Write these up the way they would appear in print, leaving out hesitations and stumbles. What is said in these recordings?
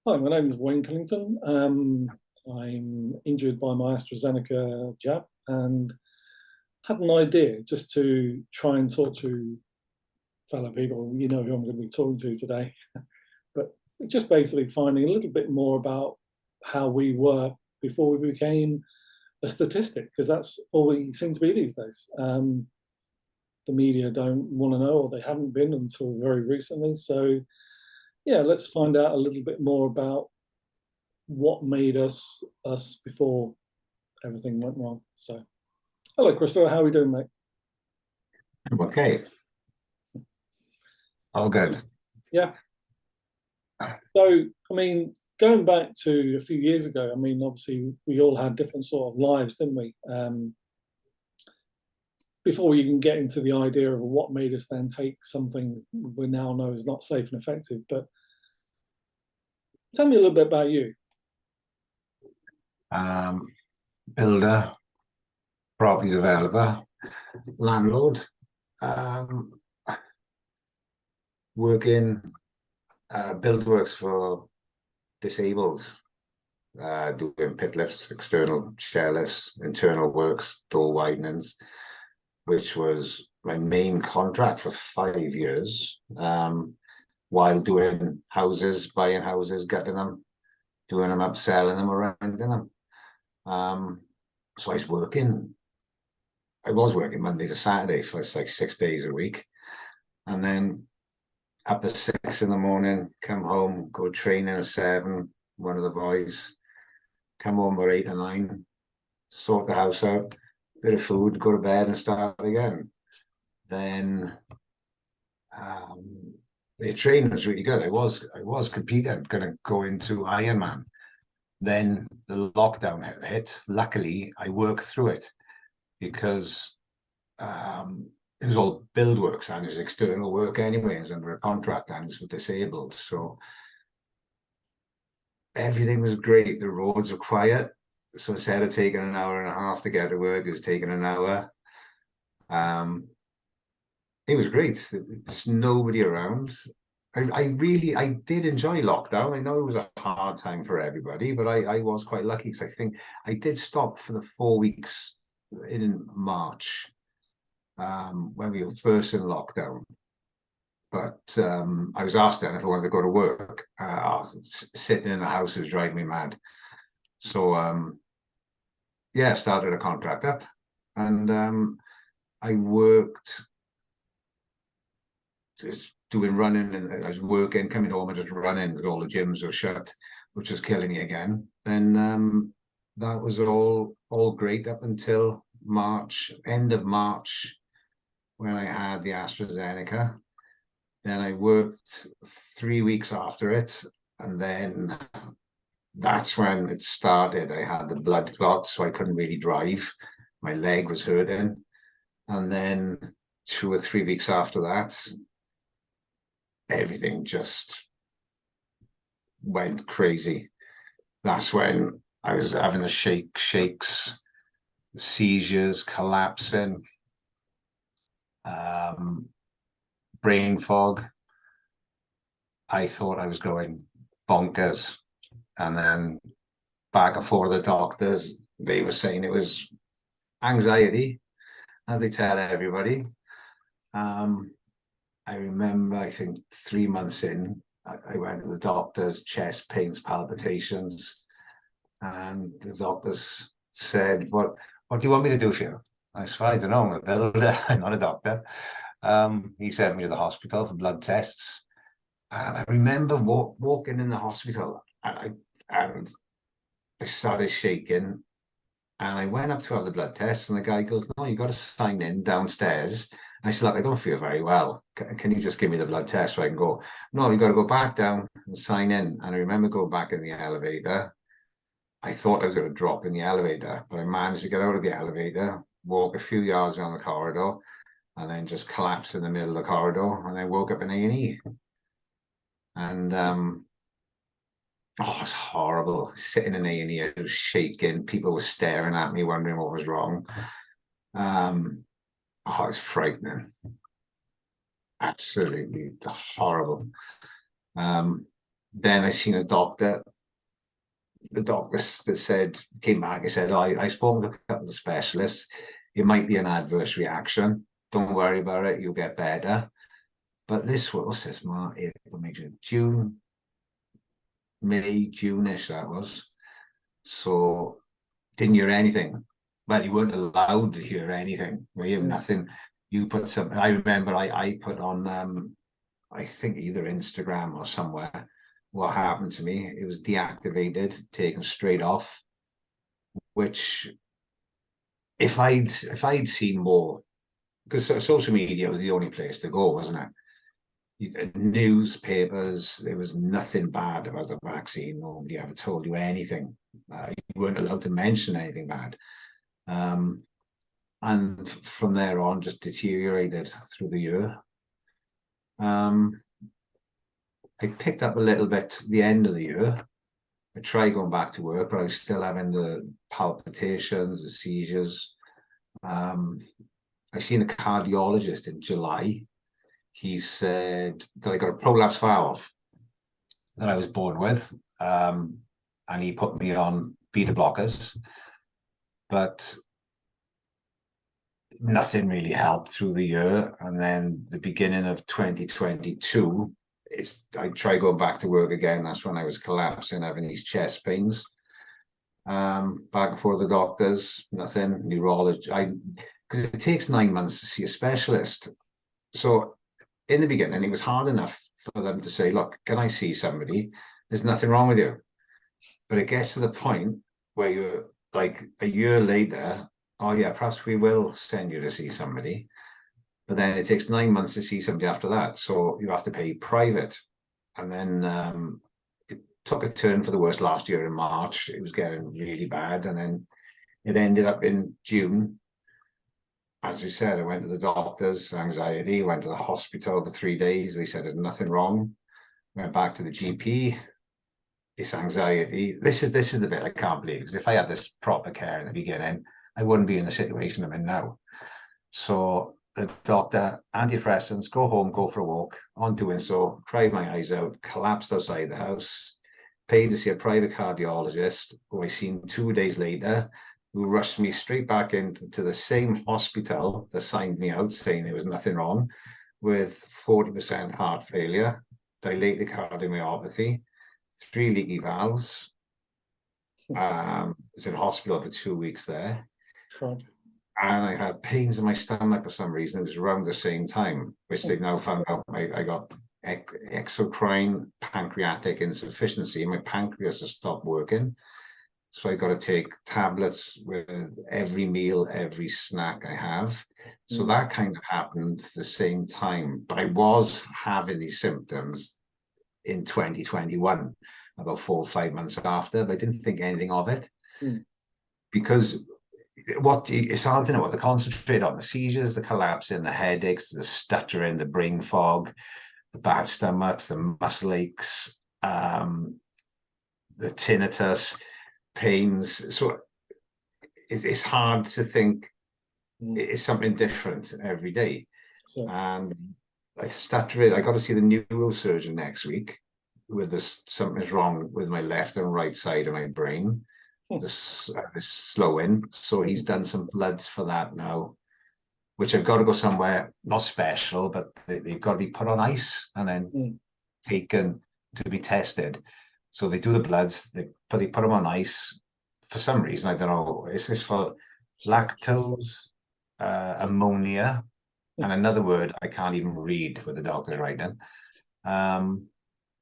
Hi, my name is Wayne Cullington. I'm injured by my AstraZeneca jab and had an idea just to try and talk to fellow people. You know who I'm going to be talking to today, but just basically finding a little bit more about how we were before we became a statistic, because that's all we seem to be these days. The media don't want to know, or they haven't been until very recently. So, yeah, let's find out a little bit more about what made us before everything went wrong. So, hello, Crystal. How are we doing, mate? Okay, all good. Yeah. So, I mean, going back to a few years ago, I mean, obviously, we all had different sort of lives, didn't we? Before we even get into the idea of what made us then take something we now know is not safe and effective. But tell me a little bit about you. Um, Builder, property developer, landlord, um, working build works for disabled, doing pit lifts, external chair lifts, internal works, door widenings, which was my main contract for 5 years. While doing houses, buying houses, getting them, doing them up, selling them, or renting them. So I was working Monday to Saturday for like 6 days a week. And then up to 6 in the morning, come home, go training at 7, one of the boys, come home at 8 or 9, sort the house out, bit of food, go to bed and start again. Then the training was really good. I was competing, gonna go into Ironman. Then the lockdown hit. Luckily, I worked through it because it was all build works and it's external work anyway. It's under a contract and it's for disabled. So everything was great. The roads were quiet. So instead of taking an hour and a half to get to work, it was taking an hour. It was great. There's nobody around. I did enjoy lockdown. I know it was a hard time for everybody, but I was quite lucky because I think I did stop for the 4 weeks in March when we were first in lockdown. But I was asked then if I wanted to go to work. Sitting in the house was driving me mad. So yeah, started a contract up, and I worked just doing running, and I was working, coming home and just running because all the gyms were shut, which was killing me again. And that was all great up until March, end of March, when I had the AstraZeneca. Then I worked 3 weeks after it, and then that's when it started. I had the blood clot, so I couldn't really drive. My leg was hurting. And then 2 or 3 weeks after that, everything just went crazy. That's when I was having the shakes, seizures, collapsing, brain fog. I thought I was going bonkers. And then back and forth the doctors, they were saying it was anxiety, as they tell everybody. I remember, I think 3 months in, I went to the doctors, chest pains, palpitations, and the doctors said, what do you want me to do for you? I said, I don't know, I'm a builder, I'm not a doctor. He sent me to the hospital for blood tests. And I remember walking in the hospital, and I started shaking, and I went up to have the blood test, and the guy goes, no, you got to sign in downstairs. And I said, look, I don't feel very well. Can you just give me the blood test so I can go? No, you got to go back down and sign in. And I remember going back in the elevator. I thought I was going to drop in the elevator, but I managed to get out of the elevator, walk a few yards down the corridor, and then just collapse in the middle of the corridor. And I woke up in A&E. And oh, it's horrible. Sitting in A&E, I was shaking. People were staring at me, wondering what was wrong. Oh, it's frightening. Absolutely horrible. Then I seen a doctor. The doctor said, came back and said, oh, I spoke to a couple of specialists. It might be an adverse reaction. Don't worry about it. You'll get better. But this, what's this, March, April, May, June, May, June-ish that was. So didn't hear anything. Well, you weren't allowed to hear anything. We have nothing. You put some, I remember I put on, I think either Instagram or somewhere, what happened to me. It was deactivated, taken straight off, which if I'd seen more, because social media was the only place to go, wasn't it? Newspapers, there was nothing bad about the vaccine. Nobody ever told you anything. You weren't allowed to mention anything bad. And from there on, just deteriorated through the year. I picked up a little bit at the end of the year. I tried going back to work, but I was still having the palpitations, the seizures. I seen a cardiologist in July. He said that I got a prolapse valve that I was born with, and he put me on beta blockers, but nothing really helped through the year. And then the beginning of 2022, I tried going back to work again. That's when I was collapsing, having these chest pains. Back and forth the doctors, nothing. Neurology, because it takes 9 months to see a specialist. So in the beginning, it was hard enough for them to say, look, can I see somebody? There's nothing wrong with you. But it gets to the point where you're like a year later, oh yeah, perhaps we will send you to see somebody. But then it takes 9 months to see somebody after that. So you have to pay private. And then it took a turn for the worst last year in March. It was getting really bad. And then it ended up in June. As you said, I went to the doctors, anxiety, went to the hospital for 3 days. They said there's nothing wrong. Went back to the GP. It's anxiety. This is the bit I can't believe, because if I had this proper care in the beginning, I wouldn't be in the situation I'm in now. So the doctor, antidepressants, go home, go for a walk. On doing so, cried my eyes out, collapsed outside the house, paid to see a private cardiologist, who I seen 2 days later, who rushed me straight back into the same hospital that signed me out saying there was nothing wrong, with 40% heart failure, dilated cardiomyopathy, 3 leaky valves. Was in hospital for 2 weeks there. Right. And I had pains in my stomach for some reason. It was around the same time, which they've now found out I got exocrine pancreatic insufficiency. My pancreas has stopped working. So I got to take tablets with every meal, every snack I have. So that kind of happened the same time. But I was having these symptoms in 2021, about 4 or 5 months after, but I didn't think anything of it. Because it's hard to know what to concentrate on: the seizures, the collapsing, the headaches, the stuttering, the brain fog, the bad stomachs, the muscle aches, the tinnitus, pains. So it's hard to think it's something different every day. And I got to see the neurosurgeon next week something's wrong with my left and right side of my brain. This slowing. So he's done some bloods for that now, which I've got to go somewhere, not special, but they've got to be put on ice and then taken to be tested. So they do the bloods, they put them on ice for some reason. I don't know. Is this for lactose, ammonia, and another word I can't even read with the doctor right now.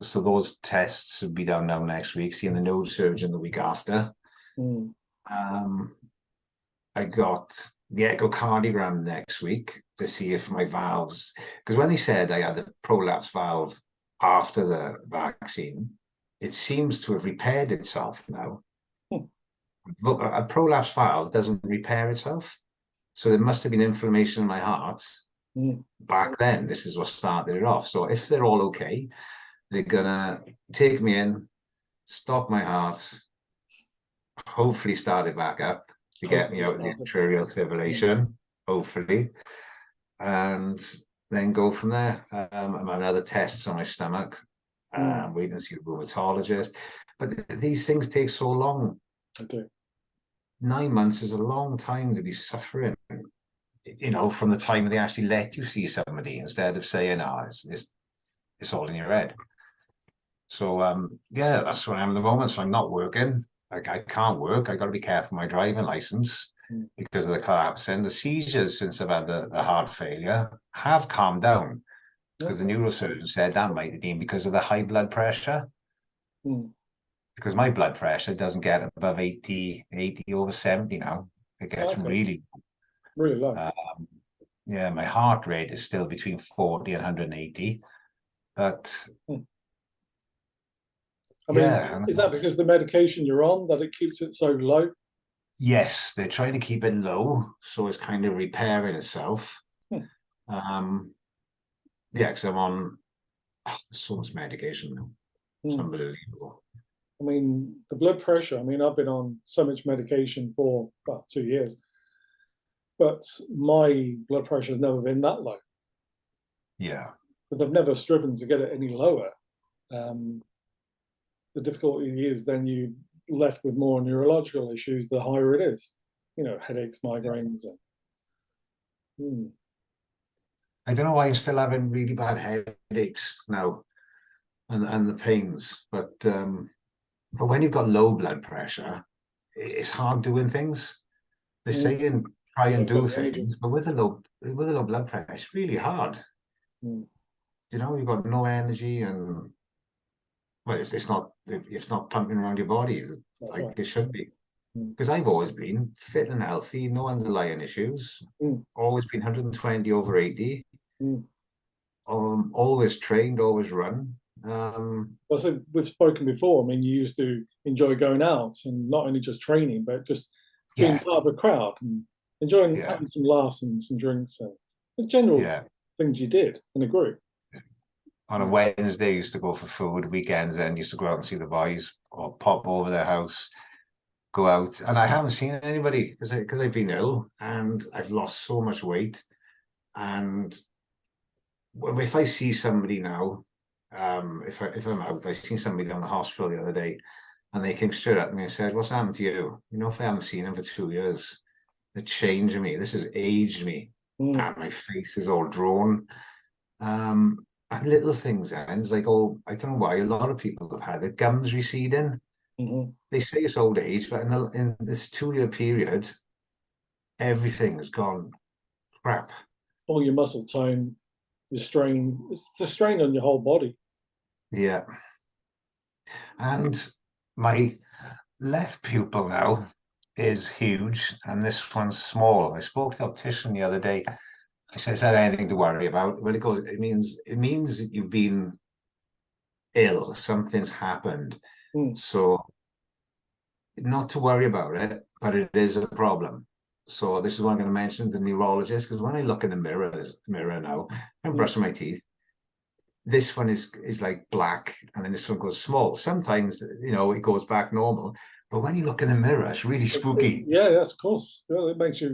So those tests will be done now next week, seeing the neurosurgeon the week after. I got the echocardiogram next week to see if my valves, because when they said I had the prolapse valve after the vaccine, it seems to have repaired itself now. Look, a prolapse valve doesn't repair itself. So there must have been inflammation in my heart back then. This is what started it off. So if they're all okay, they're gonna take me in, stop my heart, hopefully start it back up to get me out of the atrial fibrillation, hopefully, and then go from there. I'm on other tests on my stomach, waiting to see a rheumatologist. But these things take so long. Okay. 9 months is a long time to be suffering, from the time they actually let you see somebody, instead of saying, "Oh, it's all in your head." So yeah, that's where I am at the moment. So I'm not working. Like, I can't work. I got to be careful with my driving license because of the collapse. And the seizures, since I've had the heart failure, have calmed down, because the neurosurgeon said that might have been because of the high blood pressure. Because my blood pressure doesn't get above 80 over 70 now. It gets really low. Yeah, my heart rate is still between 40 and 180. But I mean, is that because the medication you're on that it keeps it so low? Yes, they're trying to keep it low, so it's kind of repairing itself. Yeah, because I'm on so much medication now. It's unbelievable. I mean, the blood pressure, I mean, I've been on so much medication for about 2 years, but my blood pressure has never been that low. Yeah. But they've never striven to get it any lower. The difficulty is then you left with more neurological issues the higher it is. Headaches, migraines. I don't know why I'm still having really bad headaches now, and the pains, but when you've got low blood pressure, it's hard doing things. They're saying try and do things, but with a low blood pressure, it's really hard. You've got no energy, and well, it's not pumping around your body like it should be. Because I've always been fit and healthy, no underlying issues. Always been 120 over 80. Always trained, always run. Well, so we've spoken before. I mean, you used to enjoy going out and not only just training, but just being part of a crowd and enjoying having some laughs and some drinks and the general things you did in a group. On a Wednesday, I used to go for food. Weekends, then used to go out and see the boys or pop over their house, go out. And I haven't seen anybody because I've been ill and I've lost so much weight. And if I see somebody now, if I'm out, I seen somebody down the hospital the other day, and they came straight up to me and said, "What's happened to you? If I haven't seen him for 2 years, it changed me. This has aged me, and my face is all drawn." And little things, and it's like, I don't know why a lot of people have had their gums receding. They say it's old age, but in this 2-year period, everything has gone crap. All your muscle tone, it's the strain on your whole body. Yeah. And my left pupil now is huge, and this one's small. I spoke to the optician the other day. I said, "Is that anything to worry about?" Well, it means that you've been ill. Something's happened. So not to worry about it, but it is a problem. So this is what I'm going to mention to the neurologist, because when I look in the mirror now, I'm brushing my teeth. This one is like black, and then this one goes small. Sometimes, it goes back normal. But when you look in the mirror, it's really spooky. Yeah, yes, of course. Well, it makes you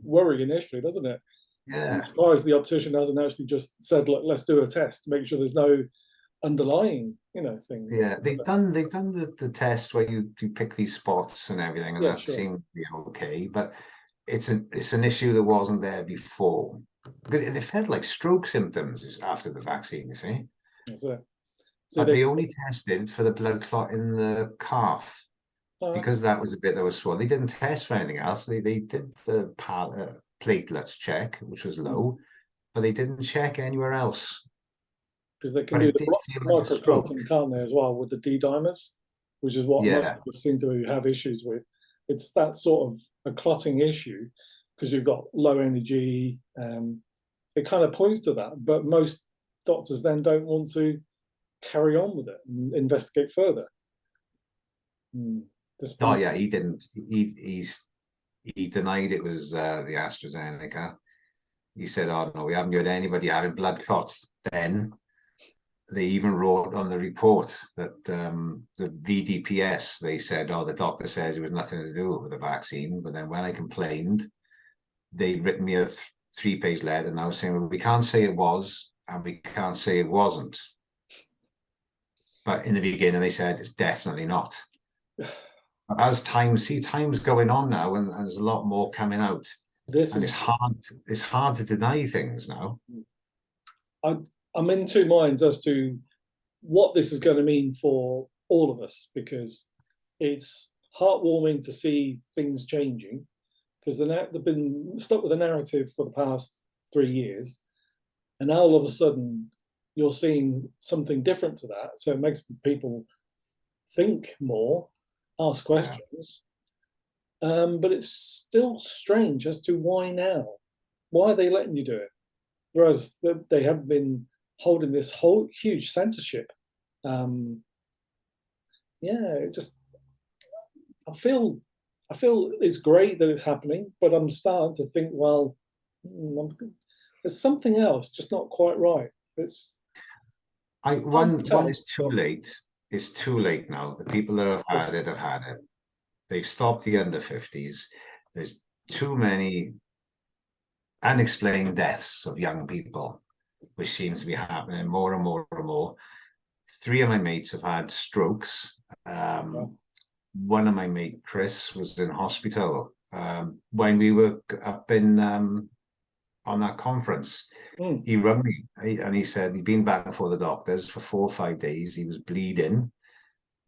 worry initially, doesn't it? Yeah. I'm surprised the optician hasn't actually just said, "Look, let's do a test to make sure there's no underlying, things." Yeah, they've done the test where you pick these spots and everything, and that seemed to be okay. But it's an issue that wasn't there before, because they felt like stroke symptoms after the vaccine. You see, that's it. So they only tested for the blood clot in the calf, because that was a bit that was swollen. They didn't test for anything else. They did the platelets check, which was low, but they didn't check anywhere else. Because they can do the microclotting, can't they, as well, with the D-dimers, which is what most of us seem to have issues with. It's that sort of a clotting issue, because you've got low energy. It kind of points to that, but most doctors then don't want to carry on with it and investigate further. Oh yeah, he didn't. He denied it was the AstraZeneca. He said, "Oh no, we haven't got anybody having blood clots." Then they even wrote on the report that the VDPS, they said, "Oh, the doctor says it was nothing to do with the vaccine." But then when I complained, they'd written me a 3-page letter now saying, "Well, we can't say it was, and we can't say it wasn't." But in the beginning, they said it's definitely not. But as time's going on now, and there's a lot more coming out, This and is it's hard to deny things now. I'm in two minds as to what this is going to mean for all of us, because it's heartwarming to see things changing, because they've been stuck with a narrative for the past 3 years, and now all of a sudden you're seeing something different to that. So it makes people think more, ask questions, but it's still strange as to why now. Why are they letting you do it? Whereas they have been holding this whole huge censorship. Yeah, it just I feel it's great that it's happening, but I'm starting to think, well, there's something else just not quite right. It's One is too late. It's too late now. The people that have had it have had it. They've stopped the under 50s. There's too many unexplained deaths of young people, which seems to be happening more and more and more. 3 of my mates have had strokes. One of my mate, Chris, was in hospital when we were up in on that conference. He rang me and he said he'd been back before the doctors for 4 or 5 days. He was bleeding.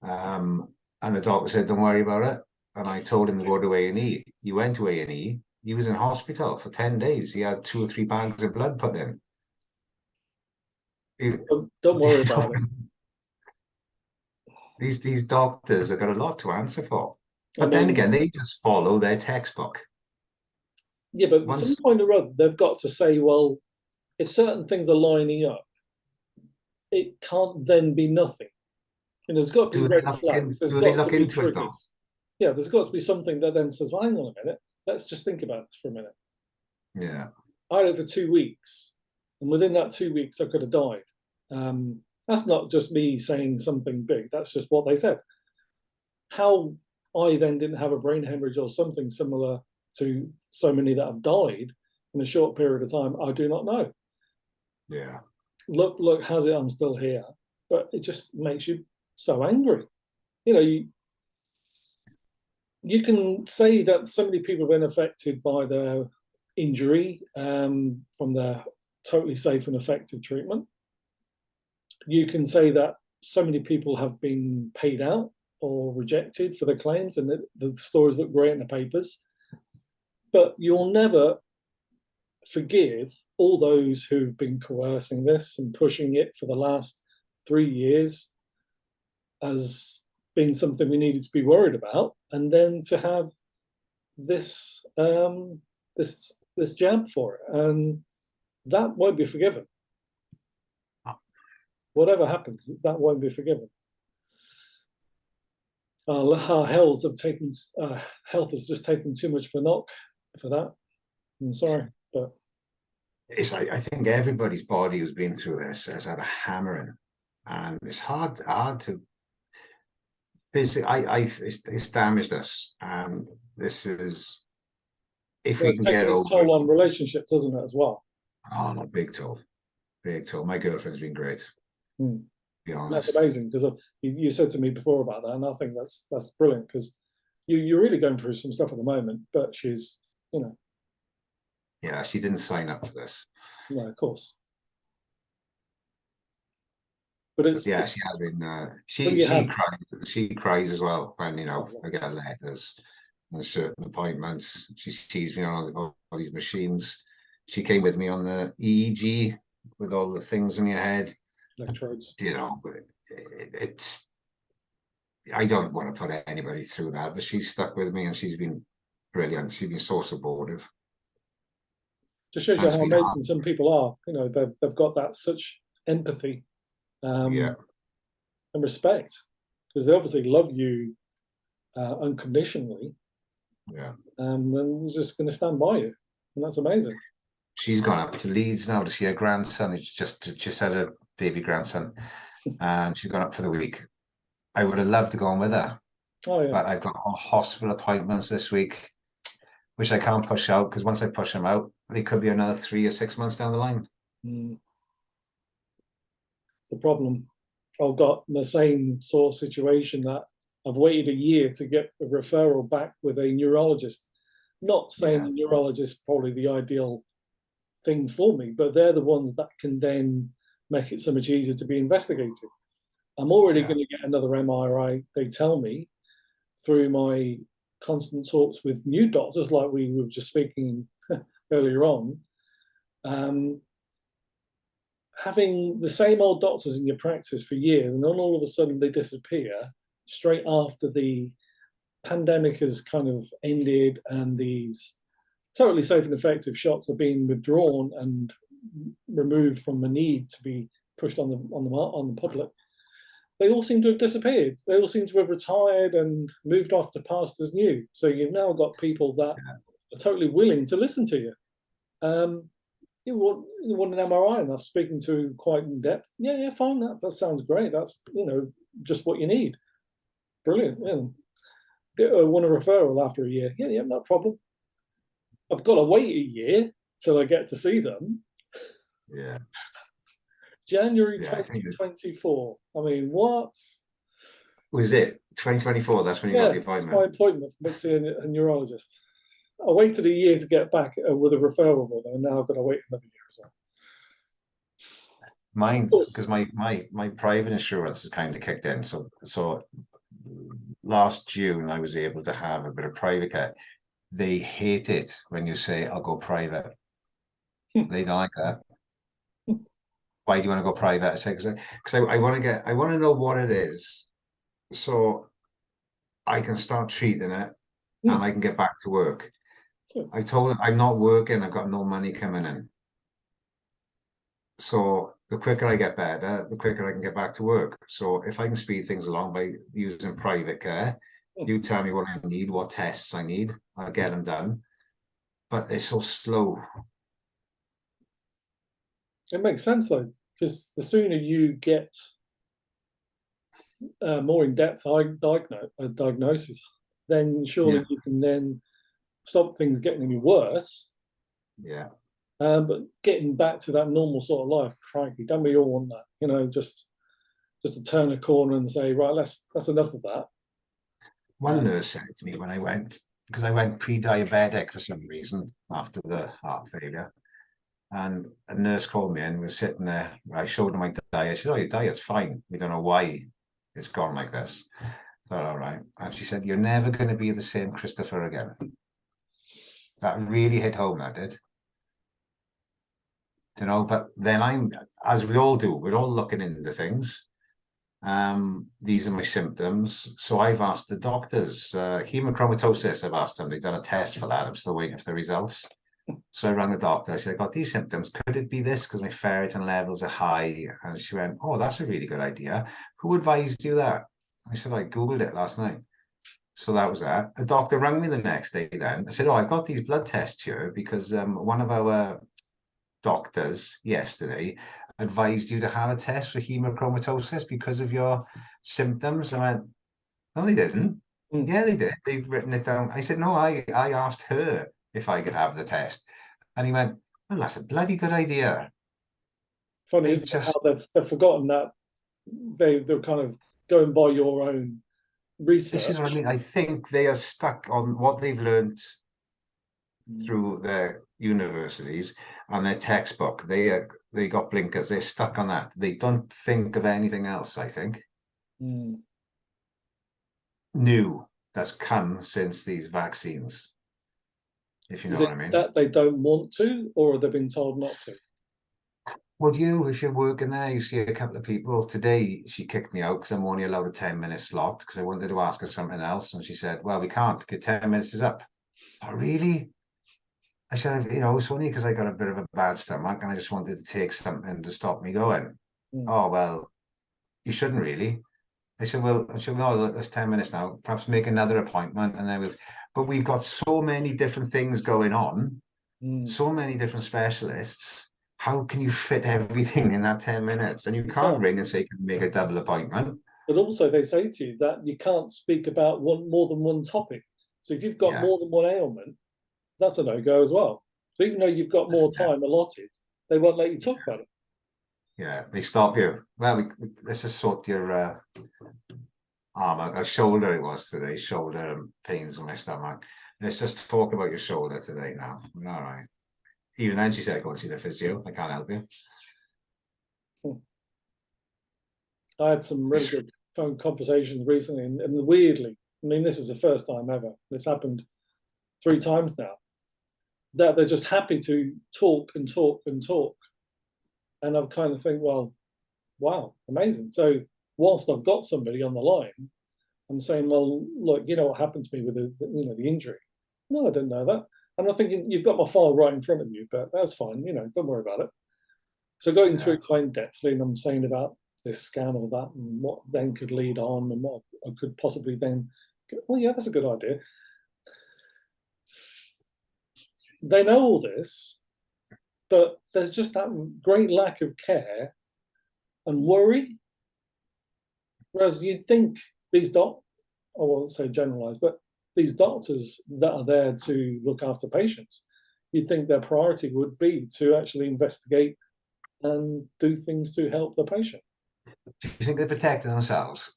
And the doctor said, don't worry about it. And I told him to go to A&E. He went to A&E. He was in hospital for 10 days. He had 2 or 3 bags of blood put in. Don't worry about it. These doctors have got a lot to answer for. But then again, they just follow their textbook. Yeah, but at some point or other, they've got to say, well, if certain things are lining up, it can't then be nothing. And there's got to be red flags. There's got to be triggers. Yeah, there's got to be something that then says, well, hang on a minute, let's just think about this for a minute. Yeah. I had it for 2 weeks, and within that 2 weeks, I could have died. That's not just me saying something big. That's just what they said. How I then didn't have a brain hemorrhage or something similar to so many that have died in a short period of time, I do not know. Yeah. Look, has it? I'm still here, but it just makes you so angry. You know, you can say that so many people have been affected by their injury from their totally safe and effective treatment. You can say that so many people have been paid out or rejected for their claims, and the stories look great in the papers. But you'll never forgive all those who've been coercing this and pushing it for the last 3 years as being something we needed to be worried about, and then to have this this jab for it, and that won't be forgiven. Whatever happens, that won't be forgiven. Our health has just taken too much of a knock for that. I'm sorry, but I think everybody's body who's been through this has had a hammering, and it's hard to basically. It's damaged us, and this is if we can get over. It's taken a toll on relationships, isn't it, as well? Oh, big toll. My girlfriend's been great. To be honest, that's amazing, because you said to me before about that, and I think that's brilliant, because you're really going through some stuff at the moment, but she's, you know. Yeah, she didn't sign up for this. No, of course. But it's yeah, she has been. She cries as well when I get letters and certain appointments. She sees me on all these machines. She came with me on the EEG with all the things in your head. Electrodes. It's. I don't want to put anybody through that, but she's stuck with me, and she's been brilliant. She's been so supportive. Just shows you how amazing some people are. They've got that such empathy, and respect, because they obviously love you unconditionally. Yeah. And then he's just going to stand by you, and that's amazing. She's gone up to Leeds now to see her grandson. It's just had a baby grandson, and she's gone up for the week. I would have loved to go on with her, but I've got hospital appointments this week, which I can't push out, because once I push them out, they could be another 3 or 6 months down the line. It's the problem. I've got the same sort of situation that I've waited a year to get a referral back with a neurologist. Not saying Yeah, the neurologist is probably the ideal thing for me, but they're the ones that can then make it so much easier to be investigated. I'm already yeah, going to get another MRI, they tell me, through my constant talks with new doctors, like we were just speaking earlier on. Um, Having the same old doctors in your practice for years, and then all of a sudden they disappear straight after the pandemic has kind of ended and these totally safe and effective shots are being withdrawn and removed from the need to be pushed on the public. They all seem to have disappeared. They all seem to have retired and moved off to pastures new. So you've now got people that are totally willing to listen to you. You want an MRI, and I'm speaking to quite in depth. Yeah, yeah, fine. That sounds great. That's just what you need. Brilliant. Yeah. Want a referral after a year? Yeah, yeah, no problem. I've got to wait a year till I get to see them. yeah, January yeah. I think 2024. I mean, what? was it 2024. That's when you got Yeah, the it's my appointment. appointment for seeing a neurologist. I waited a year to get back with a referral with them, and now I've got to wait another year as well. Of Mine, because course. my private insurance has kind of kicked in. So last June I was able to have a bit of private care. They hate it when you say I'll go private. They don't like that. Why do you want to go private? I say because I want to know what it is, so I can start treating it and I can get back to work. So, I told them I'm not working. I've got no money coming in. So the quicker I get better, the quicker I can get back to work. So if I can speed things along by using private care, you tell me what I need, what tests I need, I'll get them done. But it's so slow. it makes sense though, because the sooner you get more in-depth diagnosis, then Yeah, surely you can then stop things getting any worse. yeah. But getting back to that normal sort of life, crikey, don't we all want that? Just to turn a corner and say, right, that's enough of that. One nurse said to me when I went, because I went pre-diabetic for some reason after the heart failure. And a nurse called me and was sitting there. I showed her my diet. She said, "Oh, your diet's fine. We don't know why it's gone like this." I thought, all right. And she said, "You're never going to be the same Christopher again." That really hit home, that did. But then as we all do, we're all looking into things. These are my symptoms. So I've asked the doctors, hemochromatosis, I've asked them, they've done a test for that. I'm still waiting for the results. So I rang the doctor. I said, I got these symptoms. Could it be this? Because my ferritin levels are high. And she went, oh, that's a really good idea. Who advised you that? I said, I Googled it last night. So that was that. The doctor rang me the next day then. I said, oh, I've got these blood tests here because one of our doctors yesterday advised you to have a test for hemochromatosis because of your symptoms. I went, no, they didn't. Mm. Yeah, they did. They've written it down. I said, no, I asked her if I could have the test. And he went, well, that's a bloody good idea. Funny, They isn't it, how just, they've forgotten that they're kind of going by your own this research. is what I mean. I think they are stuck on what they've learned through their universities and their textbook. They got blinkers. They're stuck on that. They don't think of anything else, I think. Mm. New that's come since these vaccines, if you Is know what it I mean. that they don't want to, or have they been told not to? Would you, if you're working there, you see a couple of people. Today, she kicked me out because I'm only allowed a 10-minute slot because I wanted to ask her something else. And she said, well, we can't, 10 minutes is up. I thought, really? I said, it's only because I got a bit of a bad stomach and I just wanted to take something to stop me going. Mm. Oh, well, you shouldn't really. I said, well, no, that's 10 minutes now. Perhaps make another appointment. And then but we've got so many different things going on, Mm. so many different specialists. How can you fit everything in that 10 minutes? And you You can't can't. ring and say, can you make a double appointment? But also, they say to you that you can't speak about more than one topic. So if you've got Yeah. more than one ailment, that's a no go as well. So even though you've got more Yeah. time allotted, they won't let you talk about it. Yeah, they stop you. Well, let's just sort your arm, a shoulder it was today, shoulder and pains in my stomach. Let's just talk about your shoulder today now. All right. Even then she said, go and see the physio. I can't help you. I had some really It's, good phone conversations recently, and weirdly, I mean, this is the first time ever. It's happened 3 times now. That they're just happy to talk and talk and talk, and I kind of think, well, wow, amazing. So whilst I've got somebody on the line, I'm saying, well, look, you know what happened to me with the injury. No, I didn't know that. And I'm thinking, you've got my file right in front of you, but that's fine. Don't worry about it. So going into it quite in-depthly, and I'm saying about this scan or that, and what then could lead on, and what I could possibly then go, well, yeah, that's a good idea. They know all this, but there's just that great lack of care and worry. Whereas you'd think these I won't say generalize, but these doctors that are there to look after patients, you'd think their priority would be to actually investigate and do things to help the patient. do you think they're protecting themselves?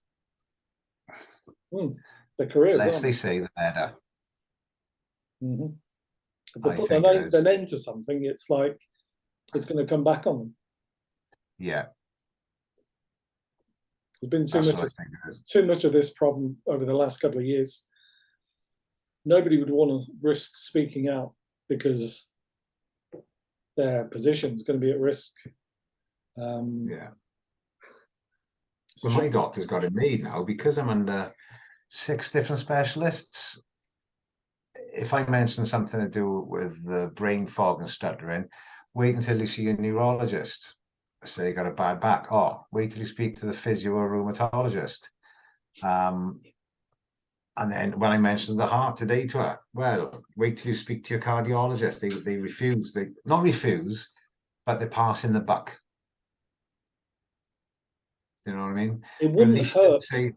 Their careers, Less aren't they say, the better. they? If they I put think it their is. name to something, it's like it's going to come back on them. Yeah, There's been that's what I think it is. too much of this problem over the last couple of years. Nobody would want to risk speaking out because their position is going to be at risk. Yeah. Well, my doctor's got it made now because I'm under 6 different specialists. If I mention something to do with the brain fog and stuttering, wait until you see a neurologist. Say you got a bad back. Oh, wait till you speak to the physio or rheumatologist. And then when I mentioned the heart today to her, well, wait till you speak to your cardiologist. They refuse. They not refuse, but they're passing the buck. You know what I mean? It But at wouldn't least hurt say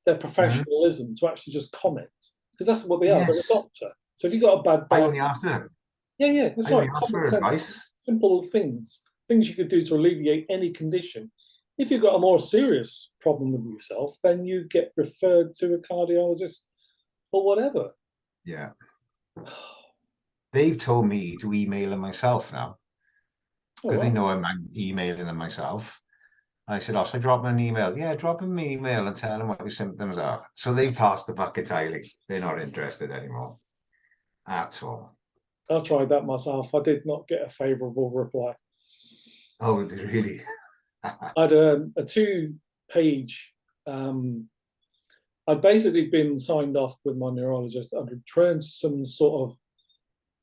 their professionalism to actually just comment, because that's what they are. They're a yes. doctor. So if you've got a bad I back, only asked her. yeah, that's I only right. asked Common for sense, advice. simple things you could do to alleviate any condition. If you've got a more serious problem with yourself, then you get referred to a cardiologist or whatever. Yeah. They've told me to email them myself now because they know I'm emailing them myself. I said, oh, so drop them an email. Yeah, drop them an email and tell them what your symptoms are. So they've passed the buck entirely. They're not interested anymore at all. I tried that myself. I did not get a favourable reply. Oh, really? I had a 2-page. I'd basically been signed off with my neurologist. I'd returned to some sort of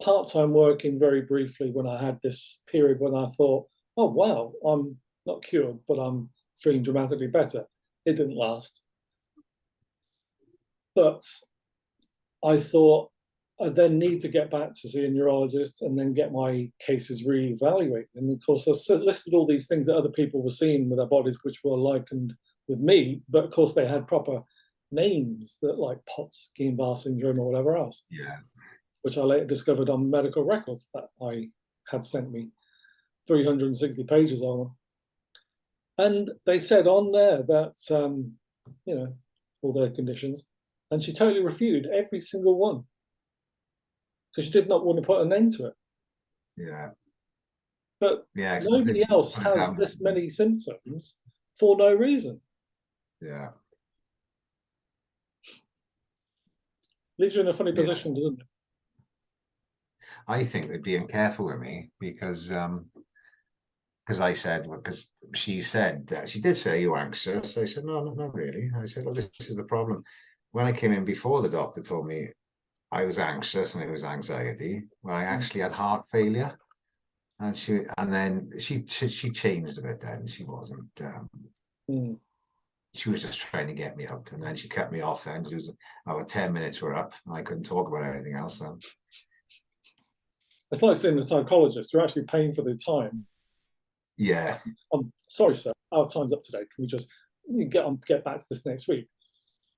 part-time working very briefly when I had this period when I thought, oh, wow, I'm not cured, but I'm feeling dramatically better. It didn't last. But I thought I then need to get back to see a neurologist and then get my cases re-evaluated. And of course, I listed all these things that other people were seeing with their bodies, which were likened with me. But of course, they had proper names that like Potts-Guillain-Barré syndrome or whatever else. Yeah. Which I later discovered on medical records that I had sent me 360 pages on them. And they said on there that, all their conditions. And she totally refuted every single one because she did not want to put an end to it. Yeah. But yeah, nobody else has this many symptoms for no reason. Yeah. Leaves you in a funny position, doesn't it? I think they're being careful with me because I said, because she said, she did say, you anxious? I said, no, not really. I said, well, this is the problem. When I came in before, the doctor told me I was anxious and it was anxiety. Well, I actually had heart failure. And then she changed a bit then. She wasn't, she was just trying to get me out. And then she cut me off then. Our 10 minutes were up and I couldn't talk about anything else then. It's like seeing a psychologist. You're actually paying for the time. Yeah. Sorry, sir. Our time's up today. Can we just get back to this next week?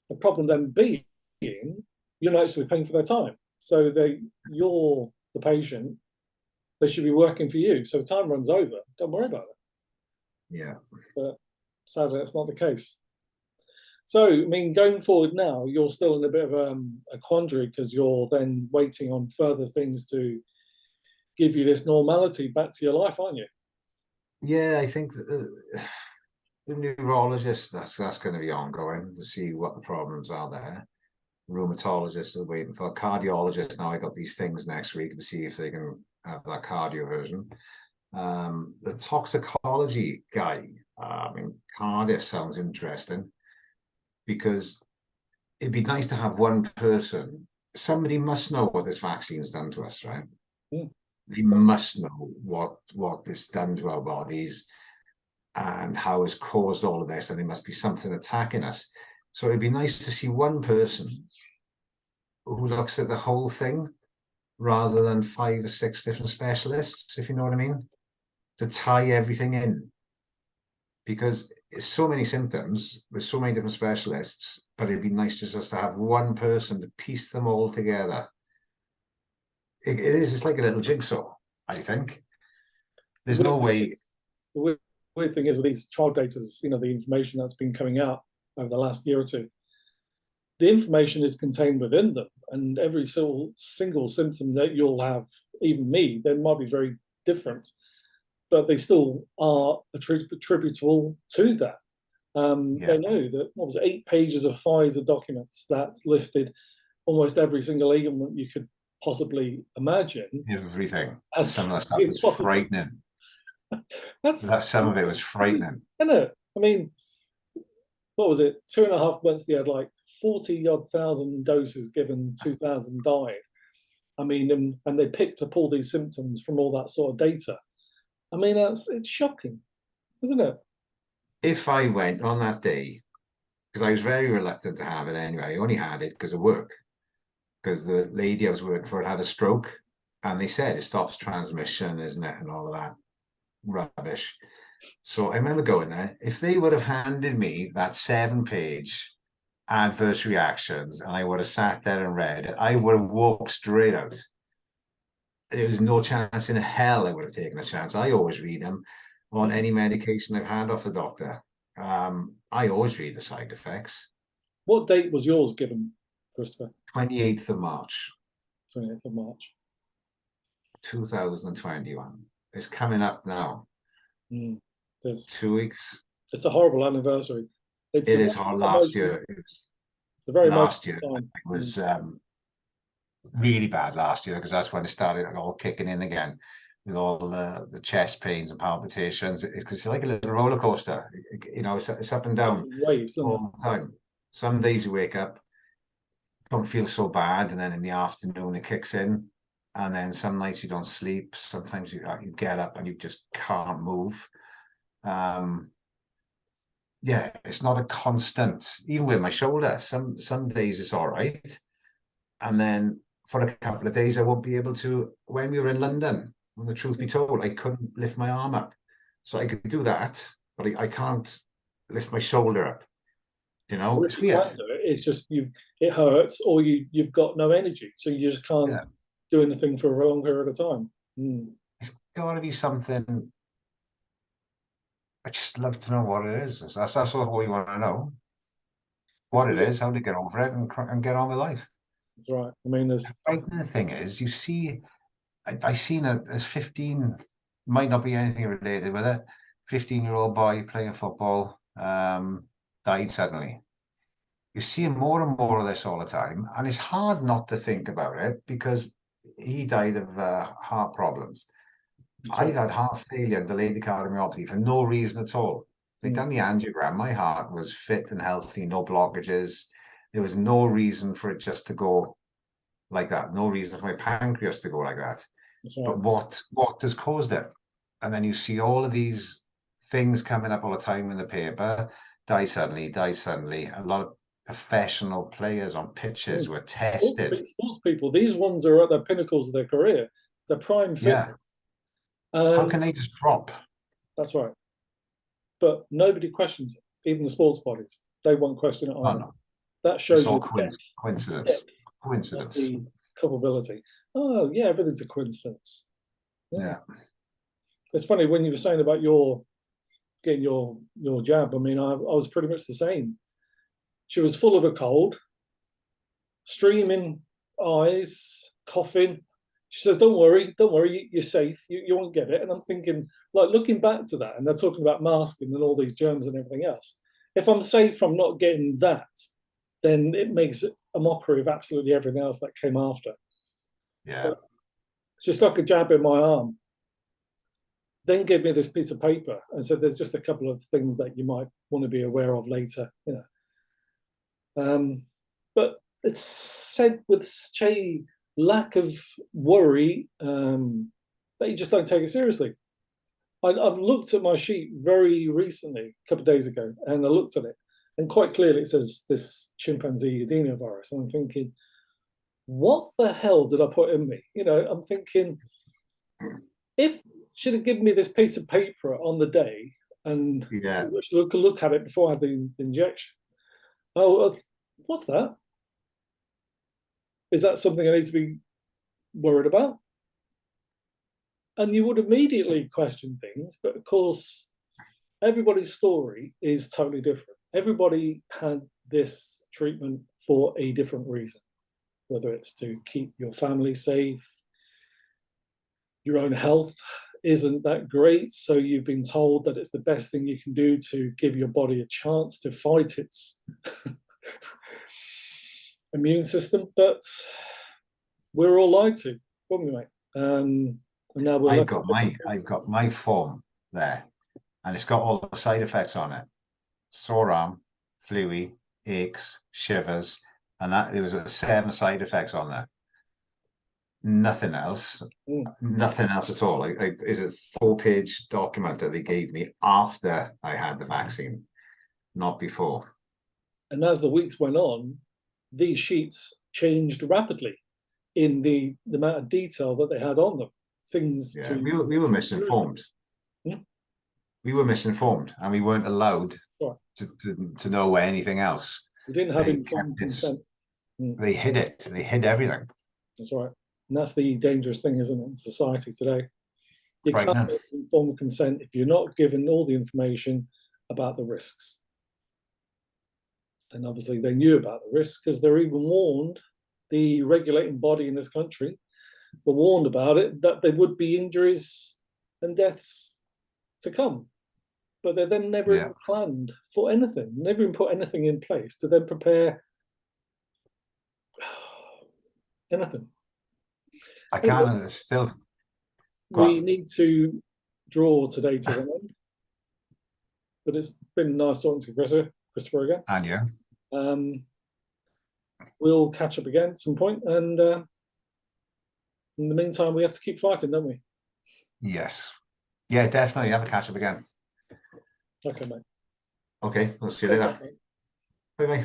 The problem then being you're not actually paying for their time. So you're the patient. They should be working for you. So the time runs over. Don't worry about it. Yeah. But sadly, that's not the case. So, I mean, going forward now, you're still in a bit of a quandary because you're then waiting on further things to give you this normality back to your life, aren't you? Yeah, I think the neurologist, that's going to be ongoing to see what the problems are there. Rheumatologists are waiting for cardiologists. Now I got these things next week to see if they can have that cardio version. The toxicology guy, I mean, Cardiff sounds interesting because it'd be nice to have one person. Somebody must know what this vaccine's done to us, right? Mm. They must know what this done to our bodies and how it's caused all of this, and there must be something attacking us. So it'd be nice to see one person who looks at the whole thing rather than 5 or 6 different specialists, if you know what I mean, to tie everything in. Because it's so many symptoms with so many different specialists, but it'd be nice just to have one person to piece them all together. It's like a little jigsaw, I think. There's no way. The weird thing is with these trial data, you know, the information that's been coming out over the last year or two, the information is contained within them, and every single symptom that you'll have, even me, they might be very different, but they still are attributable to that. They know that, what was it, 8 pages of Pfizer documents that listed almost every single ailment you could possibly imagine. Everything. Some of the stuff was frightening. Some of it was frightening. Isn't it? I mean, what was it? 2.5 months, they had like 40-odd thousand doses given, 2,000 died. I mean, and they picked up all these symptoms from all that sort of data. I mean, it's shocking, isn't it? If I went on that day, because I was very reluctant to have it anyway, I only had it because of work, because the lady I was working for had a stroke, and they said it stops transmission, isn't it, and all of that rubbish. So I remember going there. If they would have handed me that 7-page adverse reactions and I would have sat there and read it, I would have walked straight out. There was no chance in hell I would have taken a chance. I always read them on any medication I've had off the doctor. I always read the side effects. What date was yours given, Christopher? 28th of March. 28th of March. 2021. It's coming up now. Mm, 2 weeks. It's a horrible anniversary. It is hard. Last year. It's a very last year. time. It was really bad last year because that's when it started all kicking in again with all the chest pains and palpitations. It's like a little roller coaster. You know, it's up and down waves all the time. Some days you wake up, don't feel so bad, and then in the afternoon it kicks in. And then some nights you don't sleep. Sometimes you get up and you just can't move. Yeah, it's not a constant. Even with my shoulder, some days it's all right, and then for a couple of days I won't be able to. When we were in London, when the truth be told, I couldn't lift my arm up, so I could do that, but I can't lift my shoulder up. You know, it's weird. It's just it hurts, or you've got no energy, so you just can't do anything for a long period of time. It's got to be something. I just love to know what it is. That's all we want to know. What it is, how to get over it, and get on with life. That's right. I mean, the frightening thing is, you see, I seen it as 15, might not be anything related with it. 15-year-old boy playing football, died suddenly. You're seeing more and more of this all the time, and it's hard not to think about it because he died of heart problems. I've had heart failure and delayed cardiomyopathy for no reason at all. They done the angiogram. My heart was fit and healthy, no blockages. There was no reason for it just to go like that. No reason for my pancreas to go like that. But what has caused it? And then you see all of these things coming up all the time in the paper. Die suddenly, die suddenly. A lot of professional players on pitches were tested. Sports people, these ones are at the pinnacles of their career. They're prime fit. Yeah. How can they just drop? That's right. But nobody questions it. Even the sports bodies, they won't question it either. No. That shows you coincidence. Coincidence. The culpability. Oh yeah, everything's a coincidence. Yeah. It's funny when you were saying about your getting your jab. I mean, I was pretty much the same. She was full of a cold, streaming eyes, coughing. She says, don't worry, you're safe, you won't get it. And I'm thinking, like, looking back to that, and they're talking about masking and all these germs and everything else. If I'm safe from not getting that, then it makes a mockery of absolutely everything else that came after. Yeah. But it's just like a jab in my arm. Then gave me this piece of paper and said, there's just a couple of things that you might want to be aware of later, you know. But it's said with such a lack of worry that you just don't take it seriously. I've looked at my sheet very recently, a couple of days ago, and I looked at it, and quite clearly it says this chimpanzee adenovirus. And I'm thinking, what the hell did I put in me? You know, I'm thinking, if should have given me this piece of paper on the day and Yeah. look at it before I had the injection. Oh, what's that? Is that something I need to be worried about? And you would immediately question things, but of course, everybody's story is totally different. Everybody had this treatment for a different reason, whether it's to keep your family safe, your own health isn't that great, so you've been told that it's the best thing you can do to give your body a chance to fight its immune system. But we're all lied to, weren't we, mate? And now we're I've got my form there, and it's got all the side effects on it: sore arm, fluey, aches, shivers, and that there was 7 side effects on there. Nothing else. Nothing else at all. Like is a 4-page document that they gave me after I had the vaccine, not before. And as the weeks went on, these sheets changed rapidly in the amount of detail that they had on them. Things Yeah, to we were misinformed. We were misinformed, and we weren't allowed to know anything else. We didn't have informed consent. They hid it. They hid everything. That's right. And that's the dangerous thing, isn't it, in society today? You Right, can't make informed consent if you're not given all the information about the risks. And obviously they knew about the risks because they're even warned, the regulating body in this country were warned about it, that there would be injuries and deaths to come. But they then never even planned for anything, never even put anything in place to then prepare anything. I can't still. We need to draw today to an end. But it's been nice talking to Christopher again. And you. We'll catch up again at some point, and in the meantime, we have to keep fighting, don't we? Yes. Yeah, definitely. Have a catch up again. Okay, mate. Okay, we'll see you later. Bye bye.